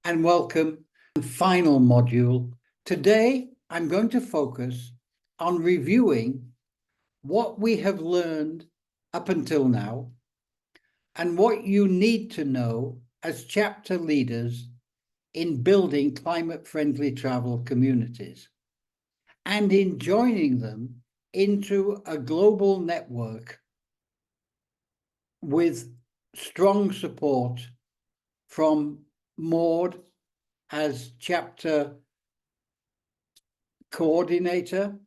and welcome to the final module. Today, I'm going to focus on reviewing what we have learned up until now and what you need to know as chapter leaders in building climate-friendly travel communities and in joining them into a global network with strong support from Maud as chapter coordinator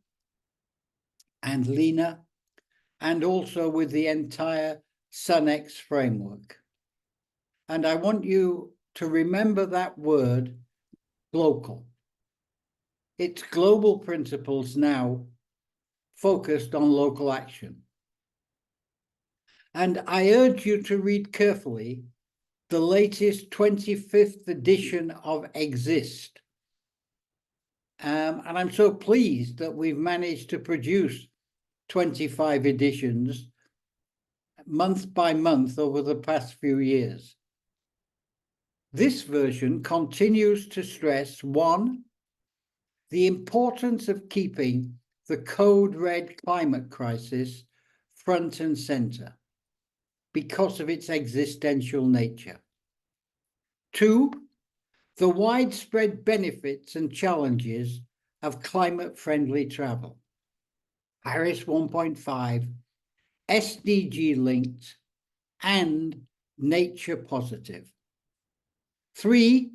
and Lena, and also with the entire SunX framework. And I want you to remember that word, local. It's global principles now focused on local action. And I urge you to read carefully the latest 25th edition of Exist. And I'm so pleased that we've managed to produce 25 editions month by month over the past few years. This version continues to stress, one, the importance of keeping the code red climate crisis front and center because of its existential nature. Two, the widespread benefits and challenges of climate-friendly travel. Paris 1.5, SDG linked, and nature positive. Three,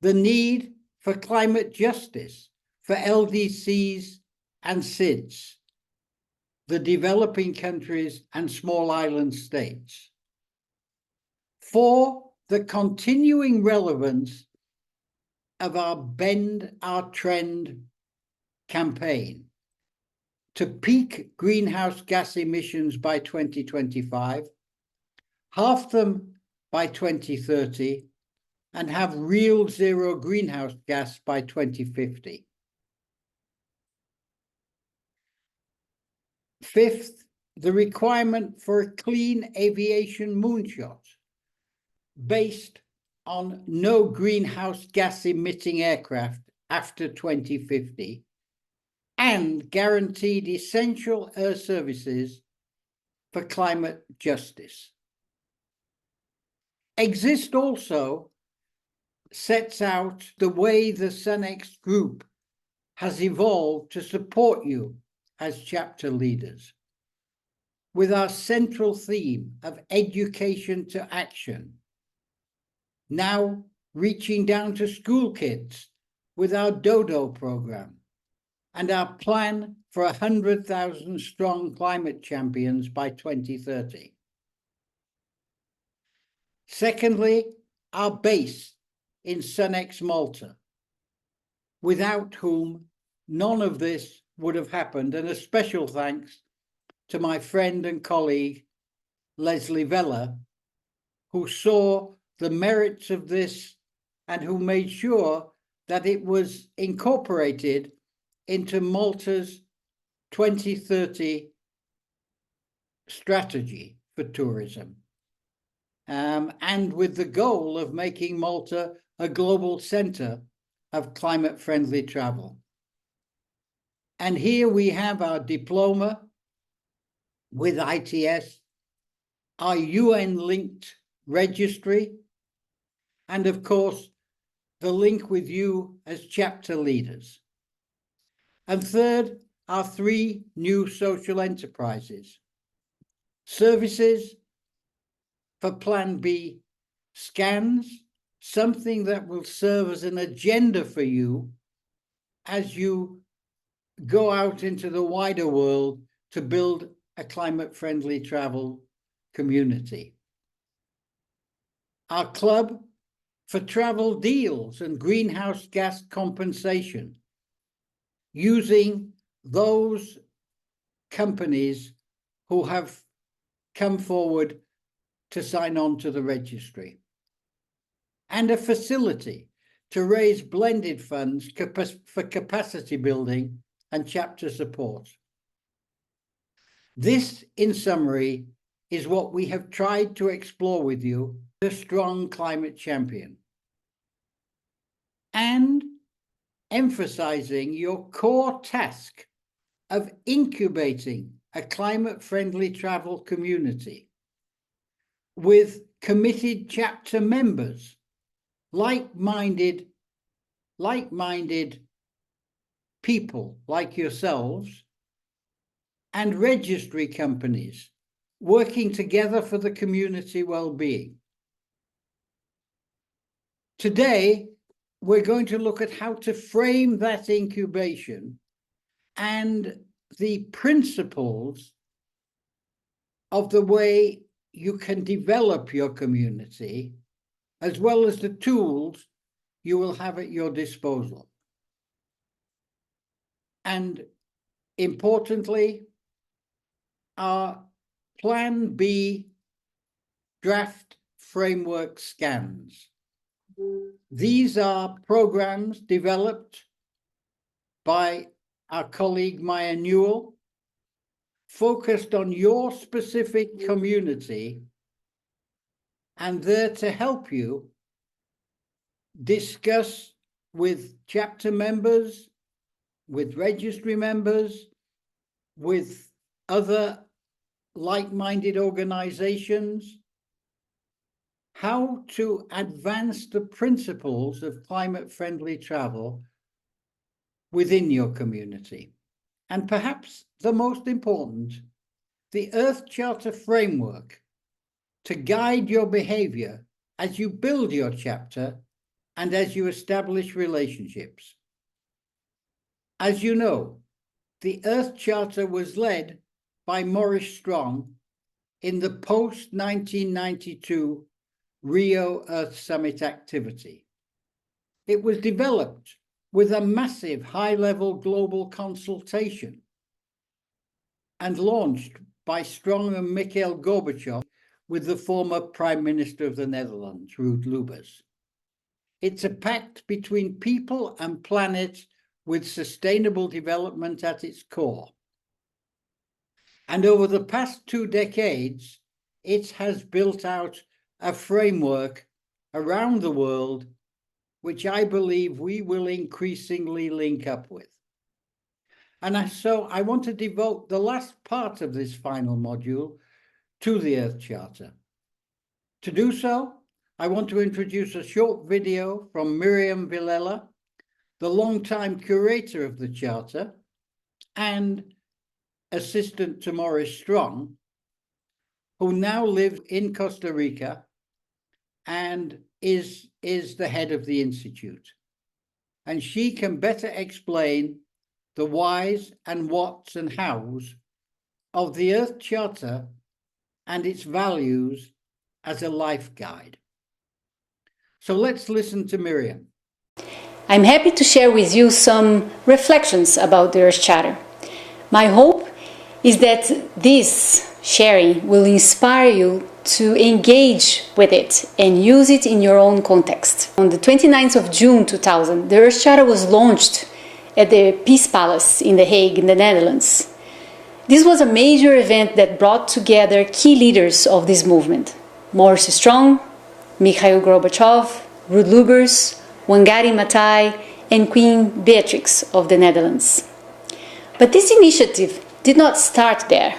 the need for climate justice for LDCs and SIDS, the developing countries and small island states. Four, the continuing relevance of our Bend Our Trend campaign to peak greenhouse gas emissions by 2025, half them by 2030, and have real zero greenhouse gas by 2050. Fifth, the requirement for a clean aviation moonshot based on no greenhouse gas emitting aircraft after 2050 and guaranteed essential air services for climate justice. Exist also sets out the way the SunX group has evolved to support you as chapter leaders, with our central theme of education to action, now reaching down to school kids with our Dodo program and our plan for 100,000 strong climate champions by 2030. Secondly, our base in SunX Malta, without whom none of this would have happened, and a special thanks to my friend and colleague, Leslie Vella, who saw the merits of this and who made sure that it was incorporated into Malta's 2030 strategy for tourism, and with the goal of making Malta a global center of climate-friendly travel. And here we have our diploma with ITS, our UN-linked registry, and of course, the link with you as chapter leaders. And third, our 3 new social enterprises. Services for Plan B scans, something that will serve as an agenda for you as you go out into the wider world to build a climate-friendly travel community. Our club for travel deals and greenhouse gas compensation, using those companies who have come forward to sign on to the registry. And a facility to raise blended funds for capacity building and chapter support. This, in summary, is what we have tried to explore with you, a strong climate champion. and emphasizing your core task of incubating a climate-friendly travel community with committed chapter members, like-minded people like yourselves, and registry companies working together for the community well-being. Today, we're going to look at how to frame that incubation and the principles of the way you can develop your community, as well as the tools you will have at your disposal. And importantly, our Plan B draft framework scans. These are programs developed by our colleague Maya Newell, focused on your specific community, and there to help you discuss with chapter members, with registry members, with other like-minded organizations, how to advance the principles of climate-friendly travel within your community. And perhaps the most important, the Earth Charter framework to guide your behavior as you build your chapter and as you establish relationships. As you know, the Earth Charter was led by Maurice Strong in the post-1992 Rio Earth Summit activity. It was developed with a massive high-level global consultation and launched by Strong and Mikhail Gorbachev with the former Prime Minister of the Netherlands, Ruud Lubbers. It's a pact between people and planet with sustainable development at its core. And over the past 2 decades, it has built out a framework around the world, which I believe we will increasingly link up with. And so I want to devote the last part of this final module to the Earth Charter. To do so, I want to introduce a short video from Miriam Villela, the longtime curator of the Charter and assistant to Maurice Strong, who now lives in Costa Rica and is the head of the Institute. And she can better explain the whys and whats and hows of the Earth Charter and its values as a life guide. So let's listen to Miriam. I'm happy to share with you some reflections about the Earth Charter. My hope is that this sharing will inspire you to engage with it and use it in your own context. On the 29th of June 2000, the Earth Charter was launched at the Peace Palace in The Hague in the Netherlands. This was a major event that brought together key leaders of this movement: Maurice Strong, Mikhail Gorbachev, Ruud Lubbers, Wangari Maathai, and Queen Beatrix of the Netherlands. But this initiative did not start there.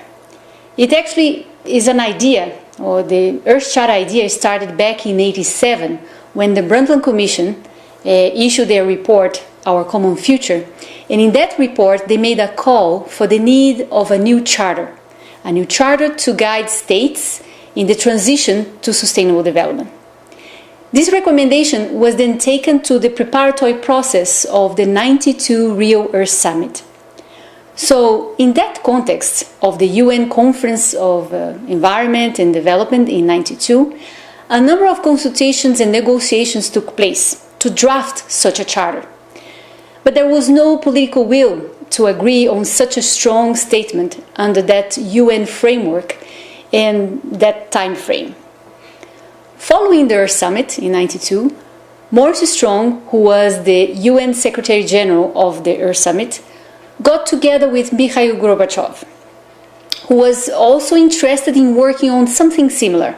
It actually is an idea, or the Earth Charter idea started back in 1987 when the Brundtland Commission issued their report, Our Common Future. And in that report, they made a call for the need of a new charter to guide states in the transition to sustainable development. This recommendation was then taken to the preparatory process of the 92 Rio Earth Summit. So, in that context of the UN Conference of Environment and Development in 92, a number of consultations and negotiations took place to draft such a charter. But there was no political will to agree on such a strong statement under that UN framework and that time frame. Following the Earth Summit in 92, Maurice Strong, who was the UN Secretary General of the Earth Summit, got together with Mikhail Gorbachev, who was also interested in working on something similar.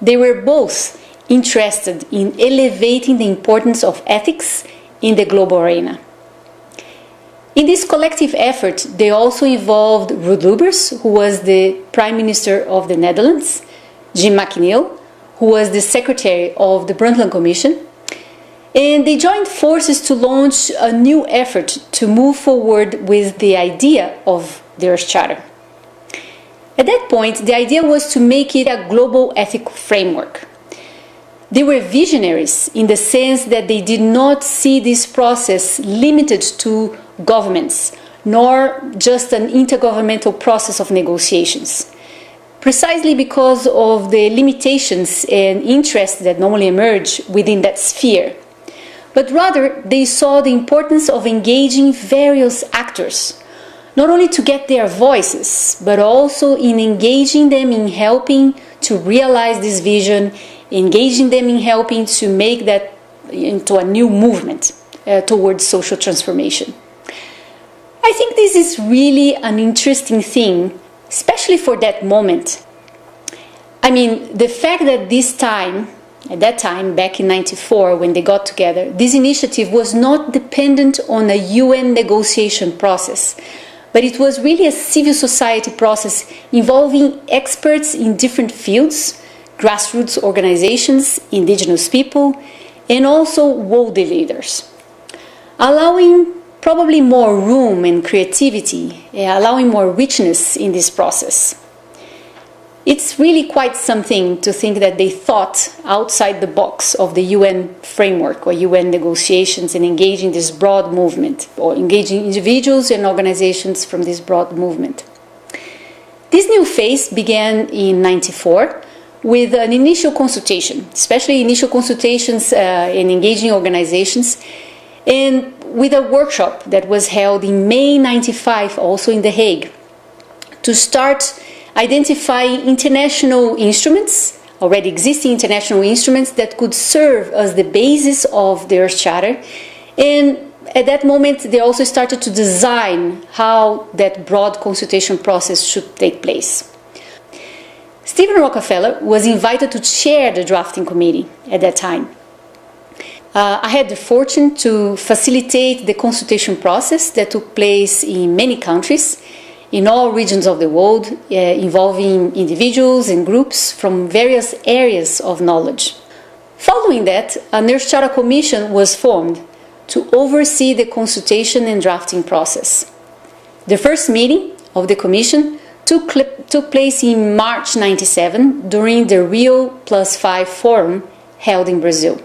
They were both interested in elevating the importance of ethics in the global arena. In this collective effort, they also involved Ruud Lubbers, who was the Prime Minister of the Netherlands, Jim McNeill, who was the Secretary of the Brundtland Commission, and they joined forces to launch a new effort to move forward with the idea of the Earth Charter. At that point, the idea was to make it a global ethical framework. They were visionaries in the sense that they did not see this process limited to governments, nor just an intergovernmental process of negotiations. Precisely because of the limitations and interests that normally emerge within that sphere. But rather, they saw the importance of engaging various actors, not only to get their voices, but also in engaging them in helping to realize this vision, engaging them in helping to make that into a new movement towards social transformation. I think this is really an interesting thing, especially for that moment. I mean, the fact that at that time, back in '94, when they got together, this initiative was not dependent on a UN negotiation process, but it was really a civil society process involving experts in different fields, grassroots organizations, indigenous people, and also world leaders, allowing probably more room and creativity, allowing more richness in this process. It's really quite something to think that they thought outside the box of the UN framework or UN negotiations and engaging this broad movement, or engaging individuals and organizations from this broad movement. This new phase began in '94 with an initial consultation, especially initial consultations in engaging organizations, and with a workshop that was held in May '95, also in The Hague, to start identifying international instruments, already existing international instruments that could serve as the basis of the Earth Charter. And at that moment, they also started to design how that broad consultation process should take place. Stephen Rockefeller was invited to chair the drafting committee at that time. I had the fortune to facilitate the consultation process that took place in many countries, in all regions of the world, involving individuals and groups from various areas of knowledge. Following that, an Earth Charter Commission was formed to oversee the consultation and drafting process. The first meeting of the Commission took place in March '97 during the Rio+5 Forum held in Brazil.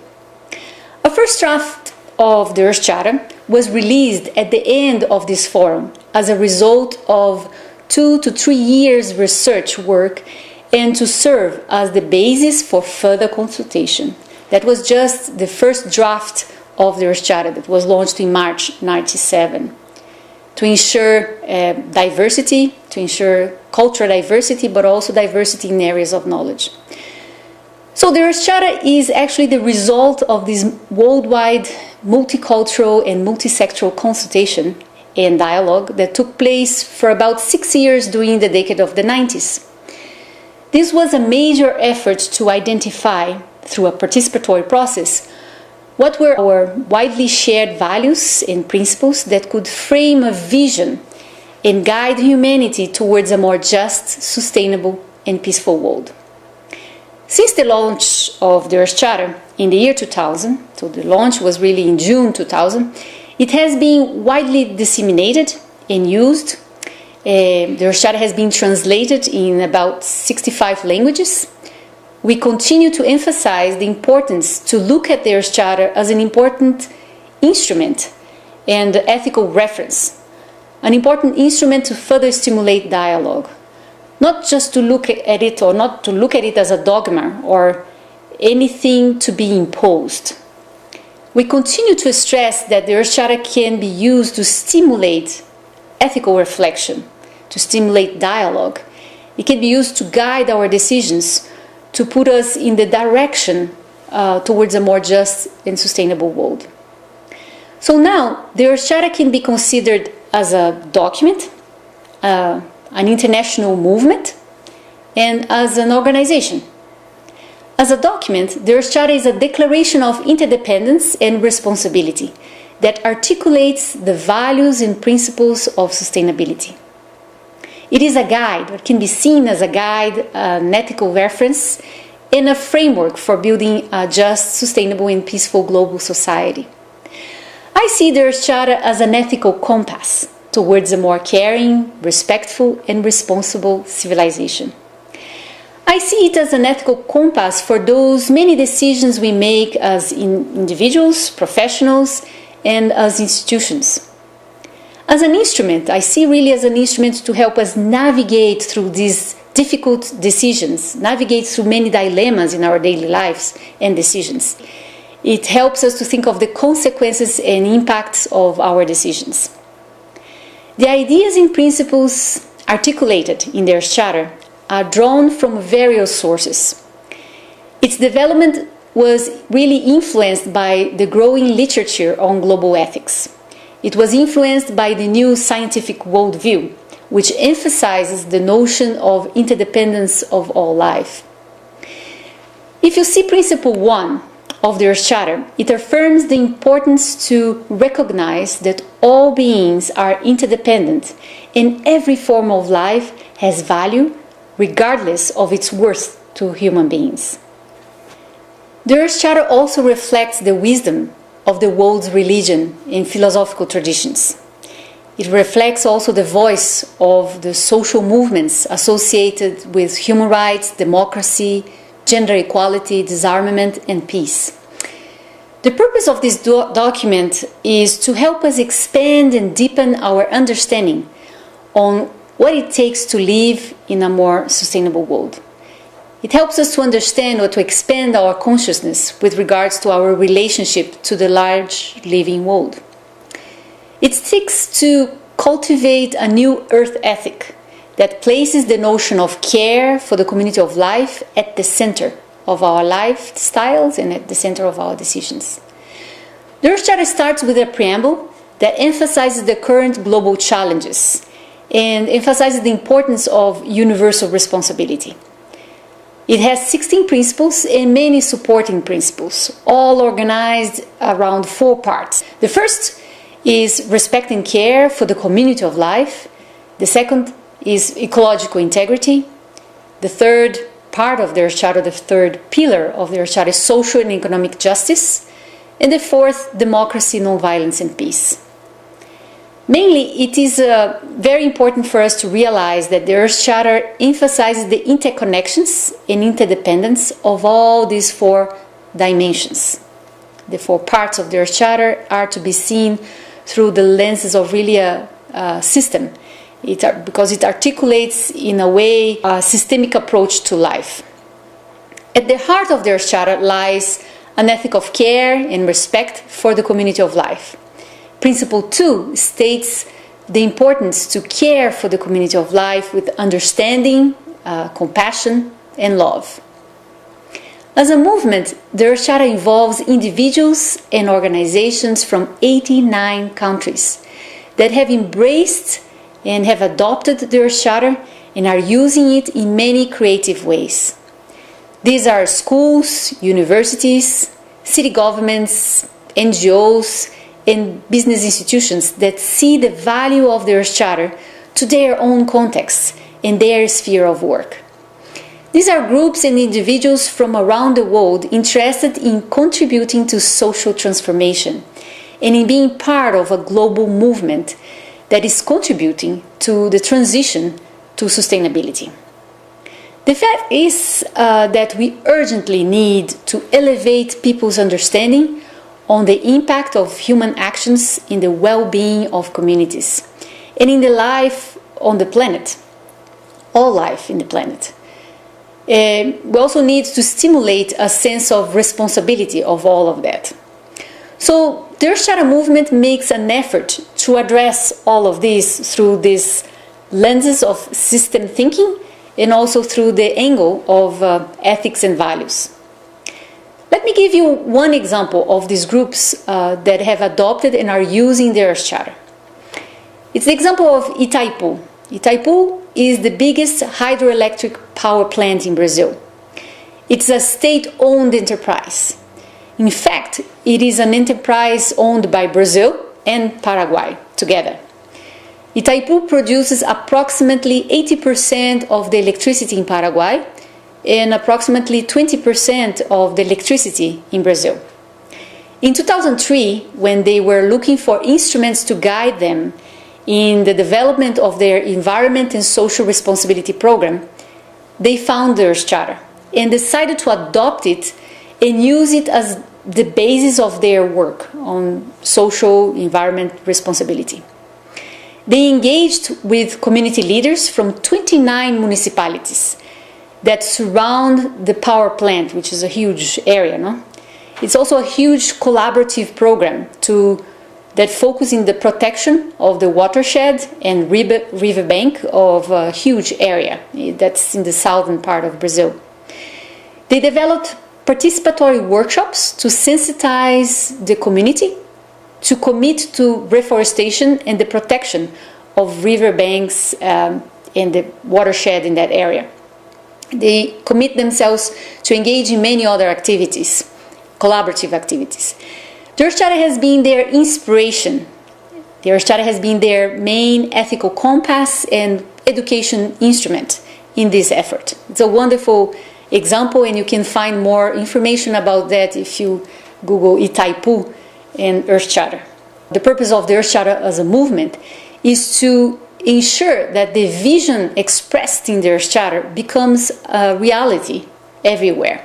A first draft of the Earth Charter was released at the end of this forum as a result of 2 to 3 years research work and to serve as the basis for further consultation. That was just the first draft of the Earth Charter that was launched in March '97 to ensure diversity, to ensure cultural diversity, but also diversity in areas of knowledge. So the Earth Charter is actually the result of this worldwide multicultural and multisectoral consultation and dialogue that took place for about 6 years during the decade of the '90s. This was a major effort to identify, through a participatory process, what were our widely shared values and principles that could frame a vision and guide humanity towards a more just, sustainable, and peaceful world. Since the launch of the Earth Charter in the year 2000, so the launch was really in June 2000, it has been widely disseminated and used. The Earth Charter has been translated in about 65 languages. We continue to emphasize the importance to look at the Earth Charter as an important instrument and ethical reference, an important instrument to further stimulate dialogue. Not just to look at it, or not to look at it as a dogma or anything to be imposed. We continue to stress that the Earth Charter can be used to stimulate ethical reflection, to stimulate dialogue. It can be used to guide our decisions, to put us in the direction towards a more just and sustainable world. So now, the Earth Charter can be considered as a document, an international movement, and as an organization. As a document, the Earth Charter is a declaration of interdependence and responsibility that articulates the values and principles of sustainability. It is a guide, or can be seen as a guide, an ethical reference, and a framework for building a just, sustainable, and peaceful global society. I see the Earth Charter as an ethical compass towards a more caring, respectful, and responsible civilization. I see it as an ethical compass for those many decisions we make as individuals, professionals, and as institutions. As an instrument, I see really as an instrument to help us navigate through these difficult decisions, navigate through many dilemmas in our daily lives and decisions. It helps us to think of the consequences and impacts of our decisions. The ideas and principles articulated in the Earth Charter are drawn from various sources. Its development was really influenced by the growing literature on global ethics. It was influenced by the new scientific worldview, which emphasizes the notion of interdependence of all life. If you see Principle 1 of the Earth Charter, it affirms the importance to recognize that all beings are interdependent and every form of life has value regardless of its worth to human beings. The Earth Charter also reflects the wisdom of the world's religion and philosophical traditions. It reflects also the voice of the social movements associated with human rights, democracy, gender equality, disarmament, and peace. The purpose of this document is to help us expand and deepen our understanding on what it takes to live in a more sustainable world. It helps us to understand or to expand our consciousness with regards to our relationship to the large living world. It seeks to cultivate a new earth ethic that places the notion of care for the community of life at the center of our lifestyles and at the center of our decisions. The Earth Charter starts with a preamble that emphasizes the current global challenges and emphasizes the importance of universal responsibility. It has 16 principles and many supporting principles, all organized around 4 parts. The first is respect and care for the community of life. The second is ecological integrity. The third part of the Earth Charter, the third pillar of the Earth Charter, is social and economic justice. And the fourth, democracy, non-violence, and peace. Mainly, it is very important for us to realize that the Earth Charter emphasizes the interconnections and interdependence of all these 4 dimensions. The 4 parts of the Earth Charter are to be seen through the lenses of really a system, because it articulates in a way a systemic approach to life. At the heart of the Earth Charter lies an ethic of care and respect for the community of life. Principle 2 states the importance to care for the community of life with understanding, compassion, and love. As a movement, the Earth Charter involves individuals and organizations from 89 countries that have embraced and have adopted the Earth Charter and are using it in many creative ways. These are schools, universities, city governments, NGOs, and business institutions that see the value of the Earth Charter to their own context and their sphere of work. These are groups and individuals from around the world interested in contributing to social transformation and in being part of a global movement that is contributing to the transition to sustainability. The fact is that we urgently need to elevate people's understanding on the impact of human actions in the well-being of communities and in the life on the planet, all life in the planet. We also need to stimulate a sense of responsibility of all of that. So the Earth Charter movement makes an effort to address all of this through these lenses of system thinking and also through the angle of ethics and values. Let me give you one example of these groups that have adopted and are using the Earth Charter. It's the example of Itaipu. Itaipu is the biggest hydroelectric power plant in Brazil. It's a state-owned enterprise. In fact, it is an enterprise owned by Brazil and Paraguay together. Itaipu produces approximately 80% of the electricity in Paraguay and approximately 20% of the electricity in Brazil. In 2003, when they were looking for instruments to guide them in the development of their environment and social responsibility program, they found the Earth Charter and decided to adopt it and use it as the basis of their work on social environment responsibility. They engaged with community leaders from 29 municipalities that surround the power plant, which is a huge area. No? It's also a huge collaborative program that focuses on the protection of the watershed and riverbank of a huge area that's in the southern part of Brazil. They developed participatory workshops to sensitize the community to commit to reforestation and the protection of riverbanks and the watershed in that area. They commit themselves to engage in many other activities, collaborative activities. The Earth Charter has been their inspiration. The Earth Charter has been their main ethical compass and education instrument in this effort. It's a wonderful example, and you can find more information about that if you Google Itaipu and Earth Charter. The purpose of the Earth Charter as a movement is to ensure that the vision expressed in the Earth Charter becomes a reality everywhere.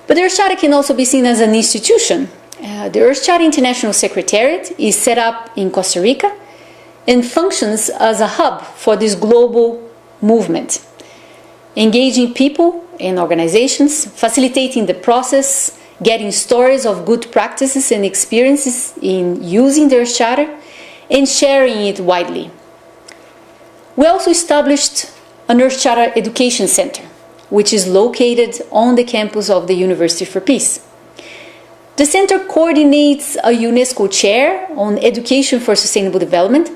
But the Earth Charter can also be seen as an institution. The Earth Charter International Secretariat is set up in Costa Rica and functions as a hub for this global movement, engaging people and organizations, facilitating the process, getting stories of good practices and experiences in using the Earth Charter, and sharing it widely. We also established an Earth Charter Education Center, which is located on the campus of the University for Peace. The center coordinates a UNESCO chair on education for sustainable development,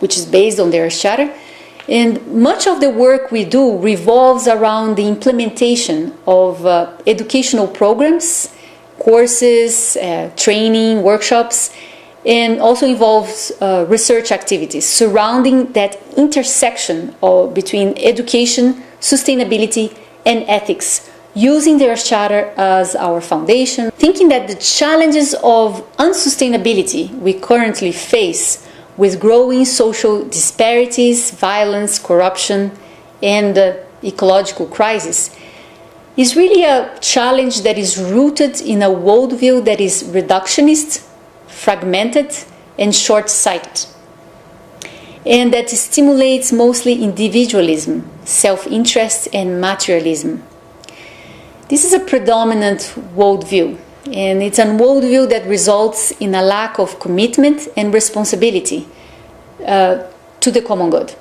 which is based on the Earth Charter, and much of the work we do revolves around the implementation of educational programs, courses, training, workshops, and also involves research activities surrounding that intersection between education, sustainability, and ethics, using the Earth Charter as our foundation, thinking that the challenges of unsustainability we currently face with growing social disparities, violence, corruption, and ecological crisis is really a challenge that is rooted in a worldview that is reductionist, fragmented, and short-sighted, and that stimulates mostly individualism, self-interest, and materialism. This is a predominant worldview, and it's a worldview that results in a lack of commitment and responsibility to the common good.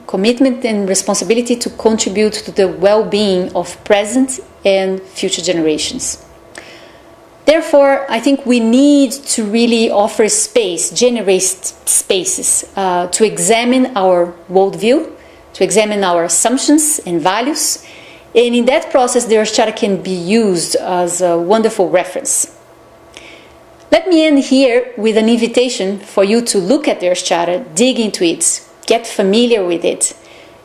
Commitment and responsibility to contribute to the well-being of present and future generations. Therefore, I think we need to really offer space, generate spaces to examine our worldview, to examine our assumptions and values. And in that process, the Earth Charter can be used as a wonderful reference. Let me end here with an invitation for you to look at the Earth Charter, dig into it, get familiar with it,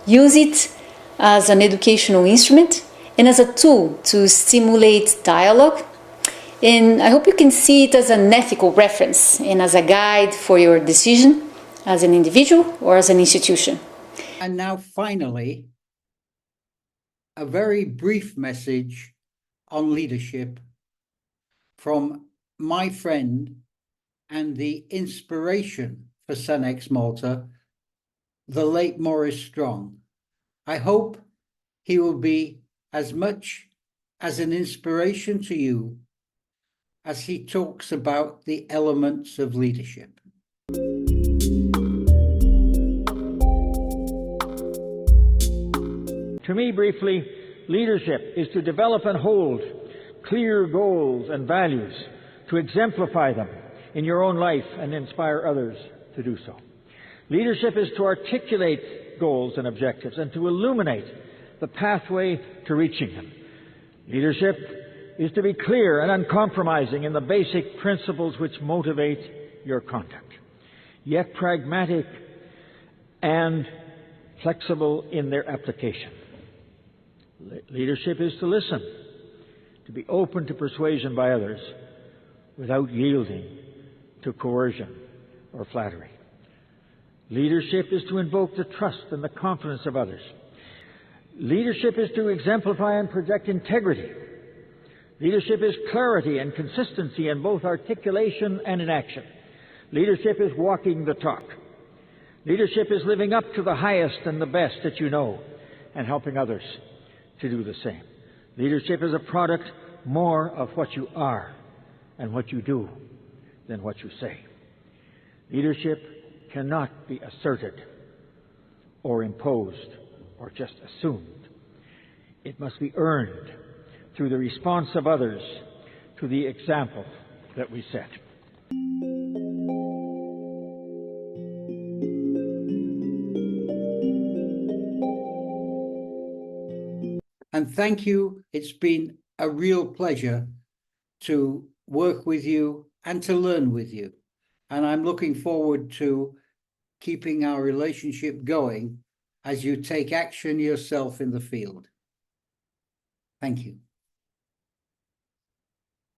use it as an educational instrument and as a tool to stimulate dialogue. And I hope you can see it as an ethical reference and as a guide for your decision as an individual or as an institution. And now finally, a very brief message on leadership from my friend and the inspiration for Senex Malta, the late Maurice Strong. I hope he will be as much as an inspiration to you as he talks about the elements of leadership. To me, briefly, leadership is to develop and hold clear goals and values, to exemplify them in your own life and inspire others to do so. Leadership is to articulate goals and objectives and to illuminate the pathway to reaching them. Leadership is to be clear and uncompromising in the basic principles which motivate your conduct, yet pragmatic and flexible in their application. Leadership is to listen, to be open to persuasion by others without yielding to coercion or flattery. Leadership is to invoke the trust and the confidence of others. Leadership is to exemplify and project integrity. Leadership is clarity and consistency in both articulation and in action. Leadership is walking the talk. Leadership is living up to the highest and the best that you know and helping others to do the same. Leadership is a product more of what you are and what you do than what you say. Leadership cannot be asserted or imposed or just assumed. It must be earned through the response of others to the example that we set. And thank you. It's been a real pleasure to work with you and to learn with you. And I'm looking forward to keeping our relationship going as you take action yourself in the field. Thank you.